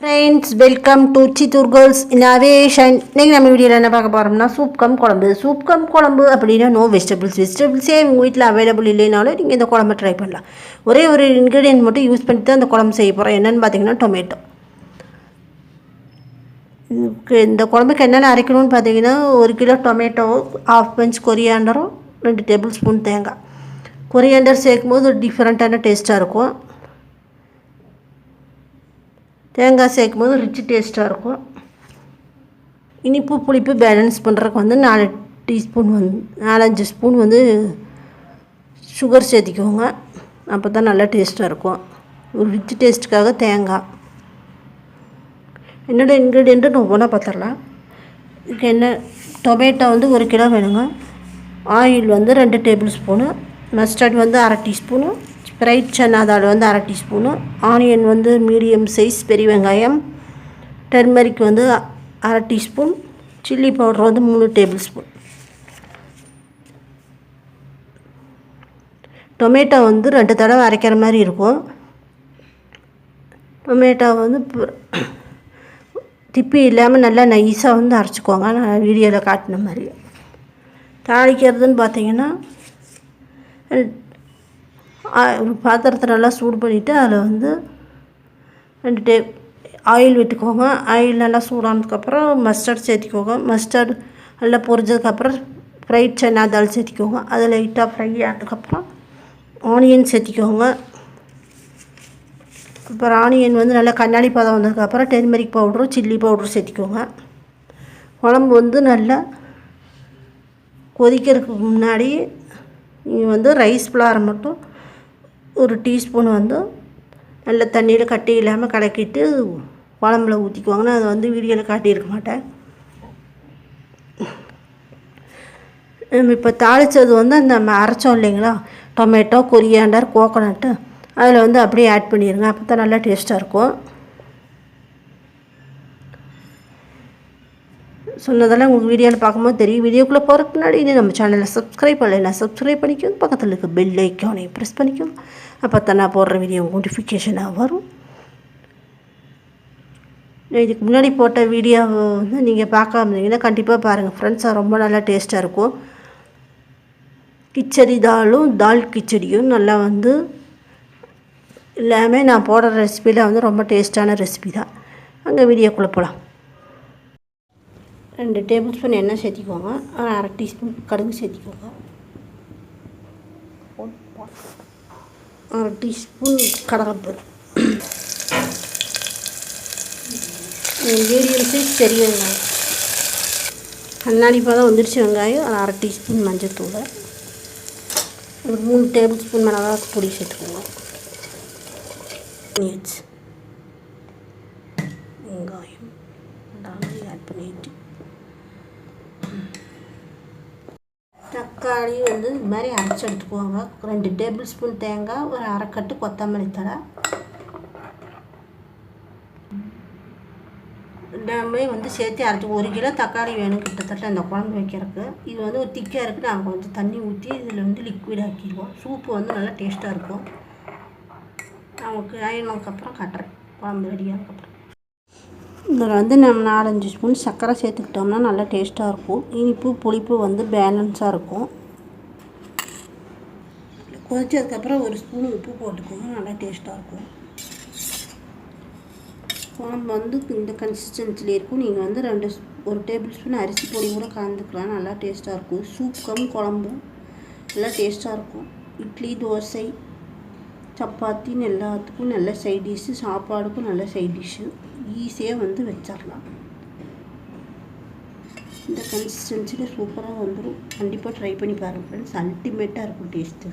Friends, welcome to Chittoor girls innovation. இன்றைக்கி நம்ம வீடியோவில் என்ன பார்க்க போகிறோம்னா சூப் கம் குழம்பு அப்படின்னா நோ வெஜிடபிள்ஸே உங்கள் வீட்டில் அவைலபிள் இல்லைனாலும் நீங்கள் இந்த குழம்பு ட்ரை பண்ணலாம். ஒரே ஒரு இன்க்ரீடியன்ட் மட்டும் யூஸ் பண்ணிட்டு தான் இந்த குழம்பு செய்ய போகிறோம். என்னென்னு பார்த்தீங்கன்னா டொமேட்டோ. இந்த குழம்புக்கு என்னென்ன அரைக்கணும்னு பார்த்தீங்கன்னா 1 கிலோ டொமேட்டோ, 1/2 பஞ்ச் கொரியாண்டரும், 2 டேபிள் ஸ்பூன் தேங்காய். கொரியாண்டர் சேர்க்கும் போது ஒரு டிஃப்ரெண்ட்டான டேஸ்ட்டாக இருக்கும். தேங்காய் சேர்க்கும் போது ரிச் டேஸ்ட்டாக இருக்கும். இனிப்பு புளிப்பு பேலன்ஸ் பண்ணுறதுக்கு வந்து 4-5 ஸ்பூன் வந்து சுகர் சேர்த்திக்கோங்க. அப்போ தான் நல்லா டேஸ்ட்டாக இருக்கும். ஒரு ரிச் டேஸ்ட்டுக்காக தேங்காய். என்னோடய இன்க்ரீடியண்ட்டு ஒவ்வொன்றா பார்த்துடலாம். இதுக்கு என்ன, டொமேட்டோ வந்து 1 கிலோ வேணுங்க. ஆயில் வந்து 2 டேபிள் ஸ்பூனு, மஸ்டர்ட் வந்து 1/2 டீஸ்பூனு, ஃப்ரைட் சன்னா தால் வந்து 1/2 டீஸ்பூனு, ஆனியன் வந்து மீடியம் சைஸ் பெரிய வெங்காயம், டர்மரிக் வந்து 1/2 டீஸ்பூன், சில்லி பவுடர் வந்து 3 டேபிள் ஸ்பூன். டொமேட்டோ வந்து 2 தடவை அரைக்கிற மாதிரி இருக்கும். டொமேட்டோ வந்து திப்பி இல்லாமல் நல்லா நைஸாக வந்து அரைச்சிக்கோங்க. நான் வீடியோவில் காட்டின மாதிரி. தாளிக்கிறதுன்னு பார்த்தீங்கன்னா ஒரு பாத்திரத்தை நல்லா சூடு பண்ணிவிட்டு அதில் வந்து 2 ஆயில் விட்டுக்கோங்க. ஆயில் நல்லா சூடானதுக்கப்புறம் மஸ்டர்ட் சேர்த்திக்கோங்க. மஸ்டர்ட் நல்லா பொரிஞ்சதுக்கப்புறம் ஃப்ரைட் சன்னா தால் சேர்த்திக்கோங்க. அது லைட்டாக ஃப்ரை ஆனதுக்கப்புறம் ஆனியன் சேர்த்திக்கோங்க. அப்புறம் ஆனியன் வந்து நல்லா கண்ணாடி பதம் வந்ததுக்கப்புறம் டர்மரிக் பவுடரும் சில்லி பவுடரும் சேர்த்திக்கோங்க. குழம்பு வந்து நல்லா கொதிக்கிறதுக்கு முன்னாடி நீங்கள் வந்து ரைஸ் ஃப்ளாரை மட்டும் 1 டீஸ்பூன் வந்து நல்ல தண்ணியில் கட்டி இல்லாமல் கலக்கிட்டு குழம்புல ஊற்றிக்குவாங்க. நான் அதை வந்து வீடியோவில் காட்டியிருக்க மாட்டேன். நம்ம இப்போ தாளித்தது வந்து நம்ம அரைச்சோம் இல்லைங்களா, டொமேட்டோ, கொரியாண்டர், கோகோனட்டு, அதில் வந்து அப்படியே ஆட் பண்ணிடுங்க. அப்போ தான் நல்லா டேஸ்ட்டாக இருக்கும். சொன்னதெல்லாம் உங்களுக்கு வீடியோவில் பார்க்கும்போது தெரியும். வீடியோக்குள்ளே போகிறதுக்கு முன்னாடி இது நம்ம சேனலை சப்ஸ்கிரைப் பண்ணலைன்னா சப்ஸ்கிரைப் பண்ணிக்கோங்க. பக்கத்தில் இருக்க பெல் ஐக்கானையும் ப்ரெஸ் பண்ணிக்கோங்க. அப்போ தான் நான் போடுற வீடியோ நோட்டிஃபிகேஷனாக வரும். இதுக்கு முன்னாடி போட்ட வீடியோவை வந்து நீங்கள் பார்க்காம இருந்தீங்கன்னா கண்டிப்பாக பாருங்கள் ஃப்ரெண்ட்ஸ். ரொம்ப நல்லா டேஸ்ட்டாக இருக்கும். கிச்சடி தால் கிச்சடியும் நல்லா வந்து எல்லாமே நான் போடுற ரெசிபியில் வந்து ரொம்ப டேஸ்ட்டான ரெசிபி தான். அங்கே வீடியோக்குள்ளே போகலாம். 2 டேபிள் ஸ்பூன் எண்ணெய் சேர்த்திக்கோங்க. 1/2 டீஸ்பூன் கடுகு சேர்த்திக்கோங்க. 1/2 டீஸ்பூன் கடலைப்பருப்பு, மீடியம் சைஸ் பெரிய வெங்காயம், கண்ணாடி பதம் வந்துடுச்சு வெங்காயம். 1/2 டீஸ்பூன் மஞ்சள்தூள், ஒரு 3 டேபிள் ஸ்பூன் மிளகாய் பொடி சேர்த்துக்கோங்க. வெங்காயம் ஆட் பண்ணிட்டு தக்காளி வந்து இது மாதிரி அரைச்சி எடுத்துக்குவாங்க. 2 டேபிள் ஸ்பூன் தேங்காய், ஒரு 1/2 கட்டு கொத்தமல்லி தழை, எல்லாமே வந்து சேர்த்து அரைச்சி 1 கிலோ தக்காளி வேணும் கிட்டத்தட்ட இந்த குழம்பு வைக்கிறதுக்கு. இது வந்து ஒரு திக்காக இருக்குது. நாங்கள் கொஞ்சம் தண்ணி ஊற்றி இதில் வந்து லிக்விட் ஆக்கிடுவோம். சூப்பு வந்து நல்லா டேஸ்ட்டாக இருக்கும். நமக்கு ஆயினதுக்கப்புறம் காட்டுறேன் குழம்பு ரெடியானதுக்கப்புறம். இதில் வந்து நம்ம 4-5 ஸ்பூன் சர்க்கரை சேர்த்துக்கிட்டோம்னா நல்லா டேஸ்ட்டாக இருக்கும். இனிப்பு புளிப்பு வந்து பேலன்ஸாக இருக்கும். கொதிச்சதுக்கப்புறம் 1 ஸ்பூன் உப்பு போட்டுக்கோங்க. நல்லா டேஸ்ட்டாக இருக்கும். குழம்பு வந்து இந்த கன்சிஸ்டன்சிலே இருக்கும். நீங்கள் வந்து 1 டேபிள் ஸ்பூன் அரிசி பொடி கூட கலந்துக்கலாம். நல்லா டேஸ்ட்டாக இருக்கும். சூப் கம் குழம்பு நல்லா டேஸ்ட்டாக இருக்கும். இட்லி, தோசை, சப்பாத்தின்னு எல்லாத்துக்கும் நல்ல சைட் டிஷ்ஷு, சாப்பாடுக்கும் நல்ல சைட் டிஷ்ஷு. ஈஸியாக வந்து வச்சிடலாம். இந்த கன்சிஸ்டன்சியில் சூப்பராக வந்துடும். கண்டிப்பாக ட்ரை பண்ணி பாருங்கள் ஃப்ரெண்ட்ஸ். அல்டிமேட்டாக இருக்கும் டேஸ்ட்டு.